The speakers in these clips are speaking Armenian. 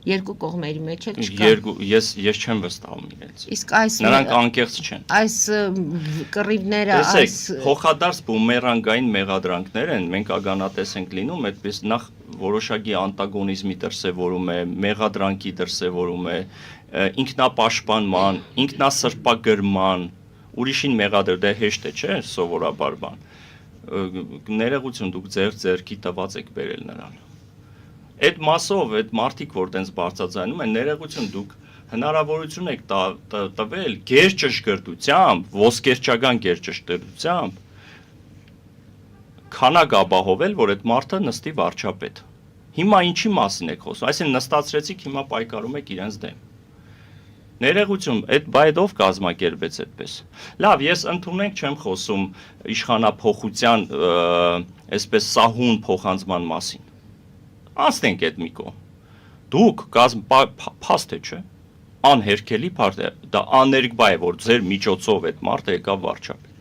Երկու կողմերի մեջ էլ չկա։ Ես չեմ վստահում իրենց։ Իսկ այս նրանք անկեղծ չեն։ Այս կռիվները, այս փոխադարձ բումերանգային մեղադրանքներ են, մենք ագանատես ենք լինում, այդպես նախ որոշակի անտագոնիզմի դրսևորում է, մեղադրանքի դրսևորում է, ինքնապաշտպանման, ինքնասրբագրման, ուրիշին մեղադրել, դա հեշտ է, չէ՞, սովորաբար բան։ Ներողություն, դուք ձեր ձեռքի տված եք բերել նրան։ Այդ մասով, այդ մարդիկ, որ տենց բարձրաձայնում են, ներողություն, դուք հնարավորություն եք տվել գերճշգրտությամբ, ոսկերչական գերճշգրտությամբ քանակ ապահովել, որ այդ մարդը նստի վարչապետ։ Հիմա ինչի մասին եք խոսում, այսինքն նստացրեցիք, հիմա պայքարում եք իրենց դեմ։ Ներողություն, այդ բայդով կազմակերպեց այդպես։ Լավ, ես ընդունենք չեմ խոսում իշխանափոխության, այսպես սահուն փոխանցման մասին։ Անցնենք այդ մի կողմ։ Դուք փաստ է, չէ՞։ Անհերքելի փաստ է, դա աներկբա է, որ ձեր միջոցով այդ մարդը եկավ վարչապետ։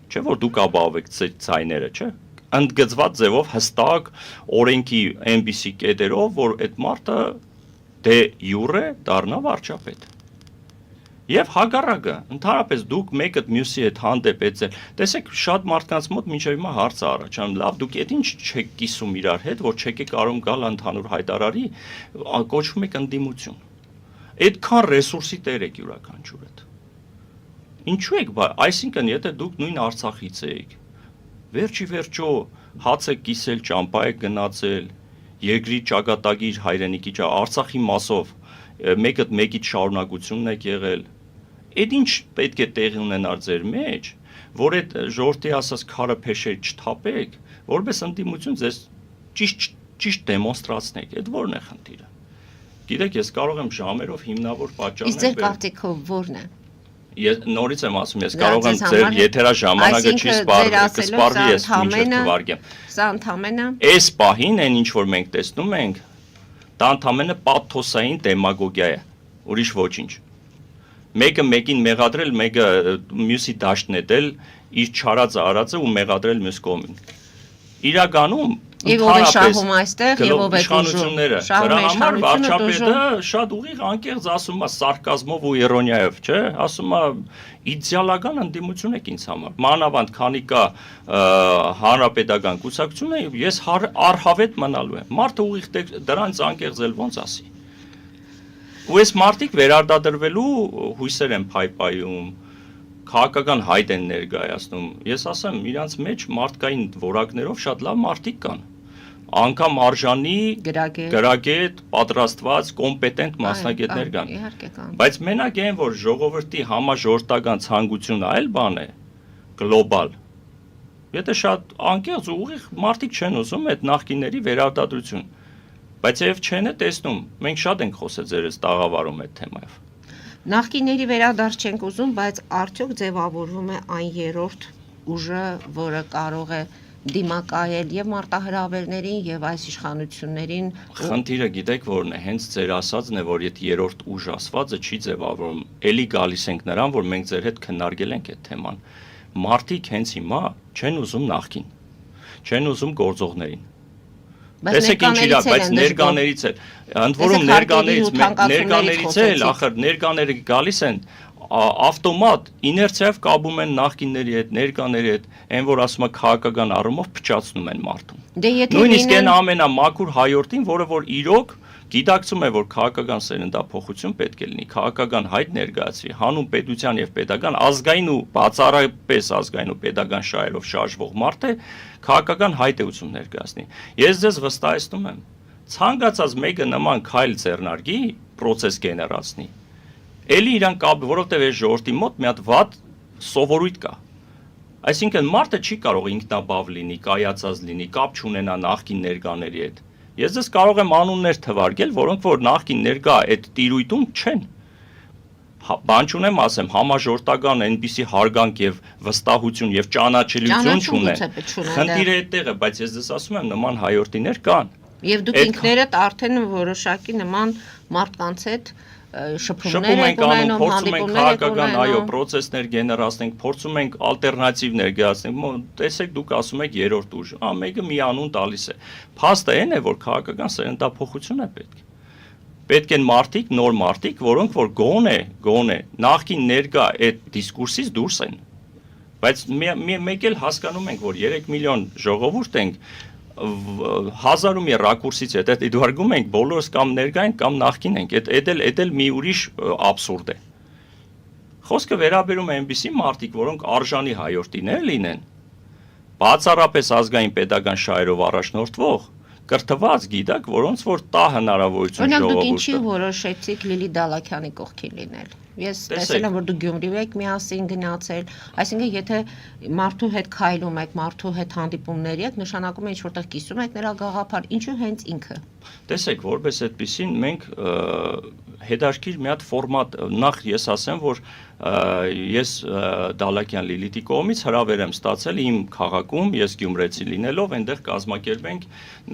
Չէ՞ որ դուք ապահովեք ցայները, չէ՞։ Ընդգծված ձևով հստակ օրենքի այնպիսի կետերով, որ այդ մարդը դե յուրե դառնա վարչապետ։ Եվ հակառակը, ընդհանրապես դուք մեկը մյուսի հետ հանդեպ էցել, տեսեք շատ մարդկանց մոտ մինչև հիմա հարց է առաջանում, լավ դուք այդ ինչ չեք կիսում իրար հետ, որ չեք կարող գալ ընդհանուր հայտարարի, կոչվում եք ընդդիմություն։ Այդքան ռեսուրսի տեր եք յուրաքանչյուրդ։ Ինչու եք, այսինքն եթե դուք նույն Արցախից եք, վերջի վերջո հաց եք կիսել, ճամփա եք գնացել, երկրի ճակատագիր հայրենիքի Արցախի մասով մեկը մեկից շարունակությունն եք եղել։ Այդ ինչ պետք է տեղի ունենար ձեր մեջ, որ այդ ժողովրդի ասած քարը փեշեր չթափեք, որպես ընդդիմություն ձեզ ճիշտ դեմոնստրացնեք, այդ ո՞րն է խնդիրը։ Գիտեք, ես կարող եմ ժամերով հիմնավոր պատճառներ։ Իսկ ձեր կարծիքով ո՞րն է։ Ես նորից եմ ասում, ես կարող եմ ձեր եթերաժամանակը չի սպառվի, ես մինչև թվարկեմ։ Սա ընդամենը այս պահին այն ինչ որ մենք տեսնում ենք, դա ընդամենը պաթոսային դեմագոգիա է, ուրիշ ոչինչ։ Մեկը մեկին մեղադրել, մեկը մյուսի դաշտ նետել, իր չարածը արածը ու մեղադրել մյուս կողմին։ Իրականում Եվ ով է շահում այստեղ, եւ ով է իշխանությունները։ Դրա համար վարչապետը շատ ուղիղ անկեղծ ասում է սարկազմով ու իրոնիայով, չէ՞, ասում է իդեալական ընդդիմություն եք ինձ համար։ Մանավանդ քանի կա հանրապետական կուսակցությունը, ես առհավետ մնալու եմ։ Մարդը ուղիղ դրանց անկեղծ էլ ոնց ասի։ Ու այս մարդիկ վերարտադրվելու հույսեր են փայփայում, քաղաքական հայտ են ներկայացնում։ Ես ասեմ, իրանց մեջ մարդկային որակներով շատ լավ մարդիկ կան։ Անկամ արժանի գրագետ, պատրաստված, կոմպետենտ մասնագետներ կան։ Բայց մենակ այն, որ ժողովրդի համաժողովրդական ցանկությունը այլ բան է, գլոբալ։ Եթե շատ անկեղծ ու ուղիղ մարդիկ չեն ուզում այդ նախկինների վերարտադրություն։ Բայց եւ չեն է տեսնում։ Մենք շատ ենք խոսել ձերս տաղավարում այդ թեմայով։ Նախկինների վերադարձ չենք ուզում, բայց արդյոք ձևավորվում է այն երրորդ ուժը, որը կարող է դիմակայել եւ մարտահրավերներին եւ այս իշխանություններին։ Խնդիրը գիտեք որն է, հենց ձեր ասածն է, որ եթե երրորդ ուժ ասվածը չի ձևավորվում, էլի գալիս ենք նրան, որ մենք ձեր հետ քննարկել ենք այդ թեման։ Մարդիկ հենց հիմա չեն ուզում նախկին, չեն ուզում գործողներին։ Տեսեք ինչ իրա, բայց ներկաներից էլ, ընդ որում ներկաներից էլ, ախր ներկաները գալիս են ավտոմատ իներցիայով կապում են նախկինների հետ, ներկաների հետ, այն որ ասում է քաղաքական առումով փչացնում են մարդուն։ Նույնիսկ այն ամենամաքուր հայորդին, որը որ իրոք գիտակցում է, որ քաղաքական սերնդափոխություն պետք է լինի, քաղաքական հայտ ներկայացվի, հանուն պետության եւ պետական ազգային ու բացառապես ազգային ու պետական շահերով շարժվող մարդ է, քաղաքական հայտ է ուզում ներկայացնի։ Ես ձեզ վստահեցնում եմ, ցանկացած մեկը նման քայլ ձեռնարկի, process գեներացնի։ Էլի իրան կապ, որովհետև այս ժողովրդի մոտ մի հատ վատ սովորույթ կա։ Այսինքն մարդը չի կարող ինքնաբավ լինի, կայացած լինի, կապ չունենա նախկին ներկաների հետ։ Ես ձեզ կարող եմ անուններ թվարկել, որոնք որ նախկին ներկա այդ տիրույթում չեն։ Բան չունեմ ասեմ, համաժողովրդական այնպիսի հարգանք եւ վստահություն եւ ճանաչելիություն չունեն։ Խնդիրը այդտեղ է, բայց ես ձեզ ասում եմ, նման հայորդիներ կան։ Եվ դուք ինքներդ արդեն որոշակի նման մարդկանց հետ շփումներ ենք անում, փորձում ենք քաղաքական այո process-ներ գեներացնենք, փորձում ենք ալտերնատիվ ներկայացնենք։ Տեսեք, դուք ասում եք երրորդ ուժ, մեկը մի անուն տալիս է։ Փաստը այն է, որ քաղաքական սերնդափոխություն է պետք։ պետք են մարդիկ, նոր մարդիկ, որոնք որ գոնե նախքին ներկա այդ դիսկուրսից դուրս են։ Բայց մեկ էլ հասկանում ենք, որ 3 միլիոն ժողովուրդ ենք, 1000 մի ռակուրսից հետ դիտարկում ենք բոլորս կամ ներկա ենք կամ նախքին ենք, այդ էլ մի ուրիշ աբսուրդ է։ Խոսքը վերաբերում է այնպիսի մարդիկ, որոնք արժանի հայորդիներ լինեն, բացառապես ազգային պետական շահերով առաջնորդվող, կրթված գիտակ, որոնց որ տա հնարավորություն ժողովուրդը։ Օրինակ դուք ժողովուրդը։ ինչի որոշեցիք Լիլի Դալաքյանի կողքին լինել։ Ես տեսել եմ, որ դուք Գյումրի եք միասին գնացել, այսինքն եթե մարդու հետ քայլում եք, մարդու հետ հանդիպումների եք, նշանակում է ինչ որտեղ կիսում եք նրա գաղափար, ինչու հենց ինքը։ Տեսեք, որպես այդպեսին մենք հետաքրքիր մի հատ ֆորմատ, նախ ես ասեմ, որ ես Դալաքյան Լիլիթի կողմից հրավեր եմ ստացել իմ քաղաքում, ես գյումրեցի լինելով, այնտեղ կազմակերպենք,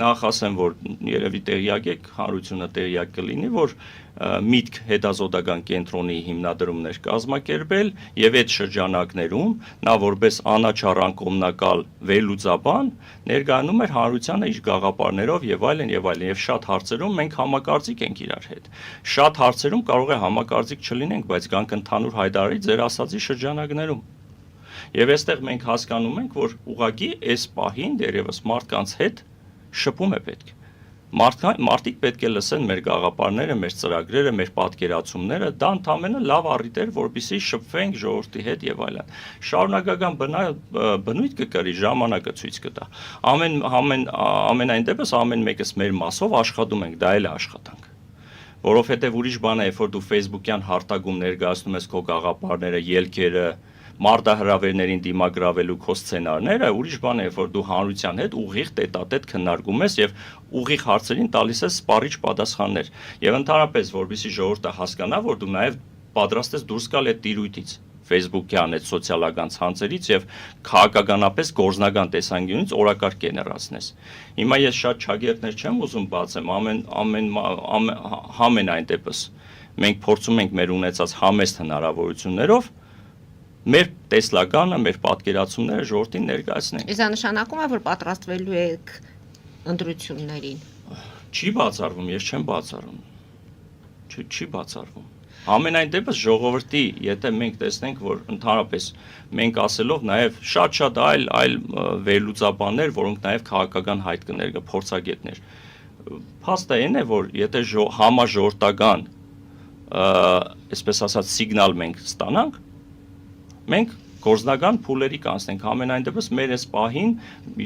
նախ ասեմ, որ երևի տեղյակ եք, հանրությունը տեղյակ կլինի, որ միտք հետազոտական կենտրոնի հիմնադրումներ կազմակերպել եւ այդ շրջանակներում նա որպես անաչառ անկողմնակալ վերլուծաբան ներկայանում էր հանրությանը իր գաղափարներով եւ այլն եւ շատ հարցերում մենք համակարծիք ենք իրար հետ։ Շատ հարցերում կարող է համակարծիք չլինենք, բայց գանք ընդհանուր հայտարարի ձեր ասածի շրջանակներում։ Եվ այստեղ մենք հասկանում ենք, որ ուղղակի այս պահին դերևս մարդկանց հետ շփում է պետք։ Մարդիկ պետք է լսեն մեր գաղափարները, մեր ծրագրերը, մեր պատկերացումները, դա ընդամենը լավ առիթ էր, որպեսզի շփվենք ժողովրդի հետ եւ այլն։ Շարունակական բնույթ կկրի, ժամանակը ցույց կտա։ Ամենայն դեպս ամեն մեկս մեր մասով աշխատում ենք, դա էլ է աշխատանք։ Որովհետեւ ուրիշ բան է, երբ որ դու Facebook-յան հարտագում ներկայացնում ես քո գաղափարները, ելքերը, մարտահրավերներին դիմագրավելու քո սցենարները, ուրիշ բան է, որ դու հանրության հետ ուղիղ տետատետ քննարկում ես եւ ուղիղ հարցերին տալիս ես սպառիչ պատասխաններ։ Եվ ընդհանրապես, որովհետեւ ժողովուրդը հասկանա, որ դու նաեւ պատրաստ ես դուրս գալ այդ տիրույթից, Facebook-յան այդ սոցիալական ցանցերից եւ քաղաքականապես գործնական տեսանկյունից օրակարգ կեներացնես։ Հիմա ես շատ ճագերտներ չեմ ուզում բացեմ, ամենայն դեպս մենք փորձում ենք մեր ունեցած համեստ հնարավորություններով մեր տեսլականը, մեր պատկերացումները ժողովրդին ներկայացնենք։ Իսկ դա նշանակում է, որ պատրաստվելու եք ընտրություններին։ Չի բացառվում, ես չեմ բացառում։ Չի բացառվում։ Ամենայն դեպս ժողովրդի, եթե մենք տեսնենք, որ ընդհանրապես մենք ասելով նաև շատ այլ վերլուծաբաններ, որոնք նաև քաղաքական հայտ կներկա, փորձագետներ։ Փաստը այն է, որ եթե համաժողովրդական, այսպես ասած, սիգնալ մենք ստանանք, մենք գործնական փուլերի կանցնենք, ամենայն դեպս մեր այս պահին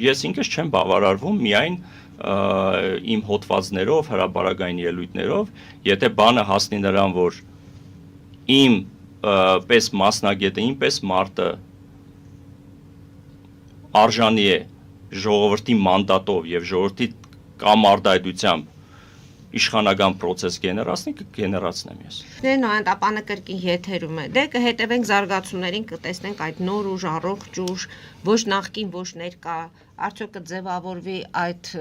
ես ինքս չեմ բավարարվում միայն իմ հոդվածներով, հրապարակային ելույթներով, եթե բանը հասնի նրան, որ իմ պես մասնագետը, իմ պես մարդը արժանի է ժողովրդի մանդատով եւ ժողովրդի կամարդայդությամբ իշխանական process գեներացնեմ ես։ Դե նոյնտապանը կրկին եթերում է։ Դե կհետևենք զարգացումներին, կտեսնենք այդ նոր ուժ, առողջ ուժ, ոչ նախկին, ոչ ներկա, արդյոք կձևավորվի այդ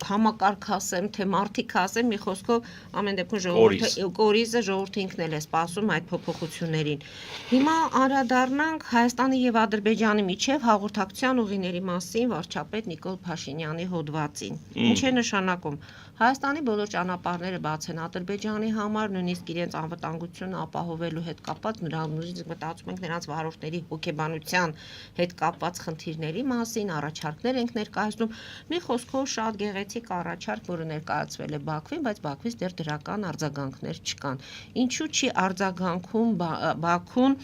համակարգ ասեմ, թե մարդիկ ասեմ, մի խոսքով ամեն դեպքում ժողովուրդը կորիզը ժողովուրդը ինքն էլ է սպասում այդ փոփոխություններին։ Հիմա անդրադառնանք Հայաստանի եւ Ադրբեջանի միջև հաղորդակցության ուղիների մասին վարչապետ Նիկոլ Փաշինյանի հոդվածին։ Ինչ է նշանակում։ Հայաստանի բոլոր ճանապարհները բաց են Ադրբեջանի համար, նույնիսկ իրենց անվտանգությունը ապահովելու հետ կապված, նույնիսկ մտածում ենք նրանց վարորդների հոգեբանության հետ կապված խնդիրների մասին, առաջարկներ ենք ներկայացնում։ Մի խոսքով շատ գեղեցիկ առաջարկ, որը ներկայացվել է Բաքվին, բայց Բաքվից դեռ դրական արձագանքներ չկան։ Ինչու չի արձագանքում Բաքուն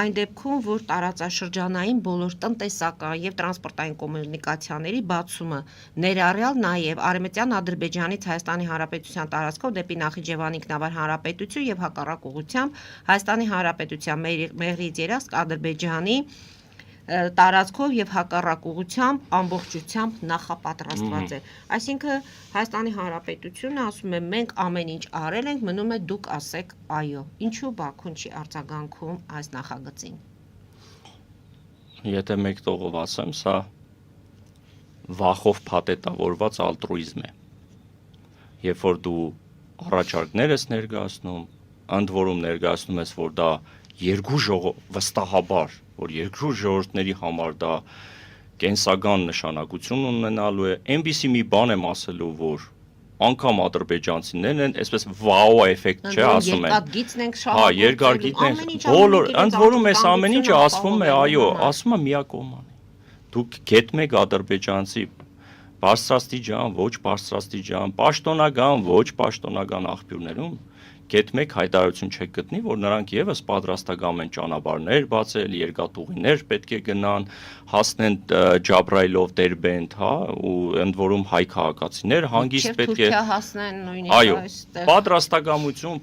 այն դեպքում, որ տարածաշրջանային բոլոր տնտեսական եւ տրանսպորտային կոմունիկացիաների բացումը ներառյալ նաեւ Արևմտյան Ադրբեջանից Հայաստանի Հանրապետության տարածքով դեպի Նախիջևան ինքնավար հանրապետություն եւ հակառակ ուղղությամբ Հայաստանի Հանրապետության Մեղրիից Երասկ Ադրբեջանի տարածքով եւ հակառակ ուղղությամբ ամբողջությամբ նախապատրաստված է։ Այսինքն Հայաստանի Հանրապետությունը ասում է մենք ամեն ինչ արել ենք, մնում է դուք ասեք այո։ Ինչու Բաքուն չի արձագանքում այս նախագծին։ Եթե մեկ տողով ասեմ, սա վախով փաթեթավորված ալտրուիզմ է։ Երբ որ դու առաջարկներ ես ներկայացնում, ընդ որում ներկայացնում ես, որ դա վստահաբար, որ երկրու ժողովուրդների համար դա կենսական նշանակություն ունենալու է, այնպիսի մի բան եմ ասելու, որ անգամ ադրբեջանցիներն են, այսպես վաո էֆեկտ չէ ասում են։ Երկաթգիծն ենք Հա, երկարգիծն ենք, բոլոր, ընդ որում այս ամեն ինչը ասվում է, այո, ասում է միակողմանի։ Դուք գետում եք ադրբեջանցի բարձրաստիճան, ոչ բարձրաստիճան, պաշտոնական, ոչ պաշտոնական աղբյուրներում գետում եք հայտարարություն չեք գտնի, որ նրանք եւս պատրաստական են ճանապարհներ բացել, երկաթուղիներ պետք է գնան, հասնեն Ջաբրայլով Դերբենդ, հա, ու ընդ որում հայ քաղաքացիներ հանգիստ պետք է հասնեն նույնիսկ այո, այստեղ։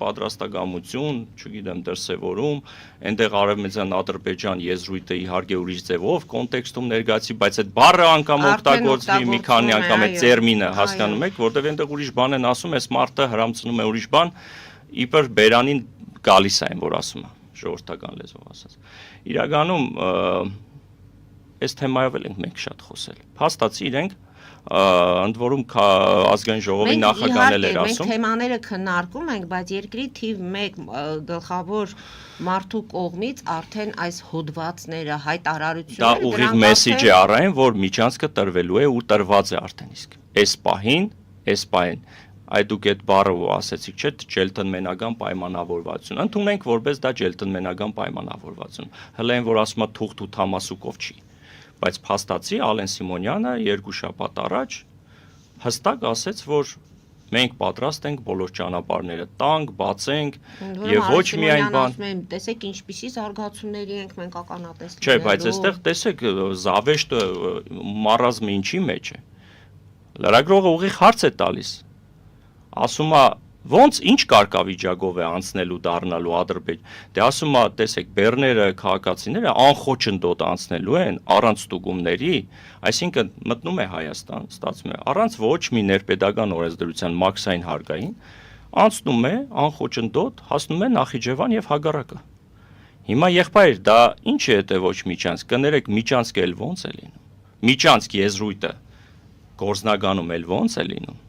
պատրաստակամություն, չգիտեմ, դրսևորում, այնտեղ արևմտյան Ադրբեջան եզրույթը իհարկե ուրիշ ձևով կոնտեքստում ներկայացի, բայց այդ բառը անգամ օգտագործվի մի քանի անգամ այդ տերմինը հասկանում եք, որտեղ այնտեղ ուրիշ բան են ասում, այս մարդը հրամցնում է ուրիշ բան, իբր բերանին գալիս է այն, որ ասում է, ժողովրդական լեզվով ասած։ Իրականում այս թեմայով էլ ենք մենք շատ խոսել։ Փաստացի իրենք ընդ որում ազգային ժողովի նախագահն էր ասում։ Մենք թեմաները քննարկում ենք, բայց երկրի թիվ 1 գլխավոր մարդու կողմից արդեն այս հոդվածները, հայտարարությունները դա ուղիղ մեսեջ է առայն, որ միջանցքը տրվելու է ու տրված է արդեն իսկ։ Այս պահին այդ դուք այդ բառը ասեցիք, չէ՞, ջենտլմենական պայմանավորվածություն։ Ընդունենք որպես դա ջենտլմենական պայմանավորվածություն։ Հələ այն որ ասում է թուղթ ու թամասուկով չի։ Բայց փաստացի Ալեն Սիմոնյանը 2 շաբաթ առաջ հստակ ասեց, որ մենք պատրաստ ենք բոլոր ճանապարհները տանք, բացենք եւ ոչ միայն բան։ Տեսեք ինչպիսի զարգացումների ենք մենք ականատես։ Չէ, բայց այստեղ տեսեք զավեշտը մարազմը ինչի մեջ է։ Լրագրողը ուղիղ հարց է տալիս։ Ասում է ոնց ինչ կարգավիճակով է անցնելու դառնալու Ադրբեջան։ Դե ասում է, տեսեք, բեռները, քաղաքացիները անխոչնդոտ անցնելու են առանց ստուգումների, այսինքն մտնում է Հայաստան, ստացվում է առանց ոչ մի ներպետական օրենսդրության մաքսային հարկային, անցնում է անխոչնդոտ, հասնում է Նախիջևան եւ հագարակը։ Հիմա եղբայր, դա ինչ է դե ոչ միջանցք, կներեք միջանցքը էլ ոնց է լինում։ Միջանցք եզրույթը գործնականում էլ ոնց է լինում։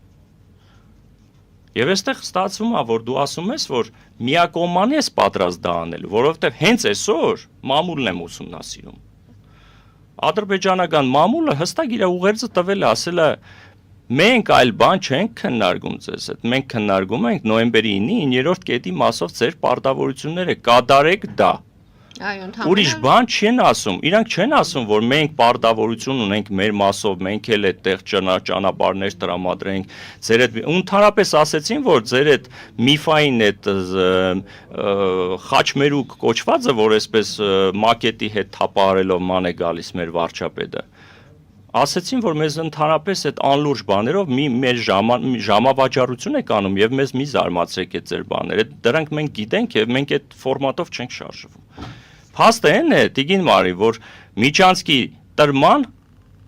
Եվ այստեղ ստացվում է, որ դու ասում ես, որ միակողմանի ես պատրաստ դա անելու, որովհետև հենց այսօր մամուլն եմ ուսումնասիրում։ Ադրբեջանական մամուլը հստակ իր ուղերձը տվել է, ասել է մենք այլ բան չենք քննարկում ձեզ հետ, մենք քննարկում ենք նոյեմբերի 9-ի 9-րդ կետի մասով ձեր պարտավորությունները, կատարեք դա։ Ուրիշ բան չեն ասում, իրանք չեն ասում, որ մենք պարտավորություն ունենք մեր մասով, մենք էլ այդտեղ ճանապարհներ տրամադրենք, ձեր այդ ընդհանրապես ասեցին, որ ձեր այդ միֆային այդ խաչմերուկ կոչվածը, որ այսպես մակետի հետ թափահարելով ման է գալիս մեր վարչապետը, ասեցին, որ մեզ ընդհանրապես այդ անլուրջ բաներով մեր ժամավաճառություն եք անում եւ մեզ մի զարմացրեք այդ ձեր բաները, դրանք մենք գիտենք եւ մենք այդ ֆորմատով չենք շարժվում։ Փաստը այն է, Տիգին Մարի, որ միջանցքի տրման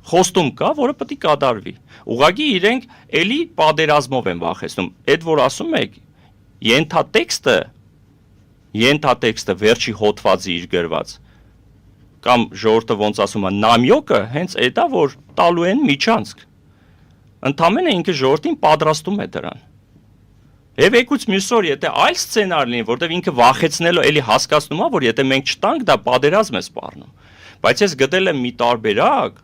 խոստում կա, որը պետք է կատարվի։ Ուղղակի իրենք էլի պատերազմով են վախեցնում։ Այդ որ ասում եք, ենթատեքստը վերջի հոդվածի իր գրված կամ ժողովուրդը ոնց ասում է նամյոկը հենց այդ է, որ տալու են միջանցք։ Ընդամենը ինքը ժողովրդին պատրաստում է դրան։ Եվ եկուց մյուս օր, եթե այլ սցենար լինի, որտեղ ինքը վախեցնելով էլի հասկացնում է, որ եթե մենք չտանք, դա պատերազմ է սպառնում։ Բայց ես գտել եմ մի տարբերակ,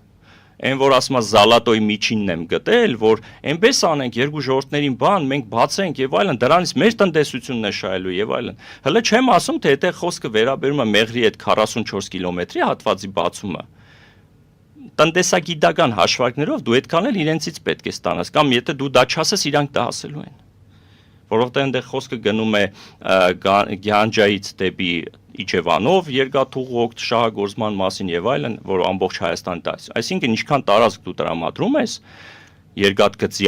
այն որ ասում է Զալատոյի միջինն եմ գտել, որ այնպես անենք երկու ժողովրդներին բան, մենք բացենք եւ այլն, դրանից մեր տնտեսությունն է շահելու եւ այլն։ Հələ չեմ ասում, թե եթե խոսքը վերաբերում է Մեղրի այդ 44 կիլոմետրի հատվածի բացումը, տնտեսագիտական հաշվարկներով դու այդքան էլ իրենցից պետք է ստանաս, կամ եթե դու դա չասես, իրանք դա ասելու են։ Որովհետև այնտեղ խոսքը գնում է Գյանջայից դեպի Իջևանով երկաթուղու շահագործման մասին եւ այլն, որ ամբողջ Հայաստան տաս։ Այսինքն ինչքան տարածք դու տրամադրում ես երկաթգծի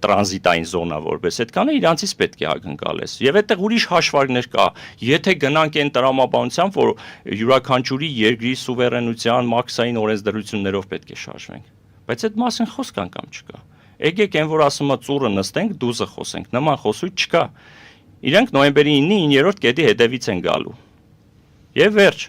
տրանզիտային զոնա որպես, այդքանը իրանցից պետք է ակնկալես։ Եվ այդտեղ ուրիշ հաշվարկներ կա։ Եթե գնանք այն տրամաբանությամբ, որ յուրաքանչյուրի երկրի սուվերենության մաքսային օրենսդրություններով պետք է շարժվենք։ Բայց այդ մասին խոսք անգամ չկա։ Եկեք այն որ ասում է ծուրը նստենք, դուզը խոսենք, նման խոսույթ չկա։ Իրանք նոյեմբերի 9-ի 9-րդ կետի հետևից են գալու։ Եվ վերջ։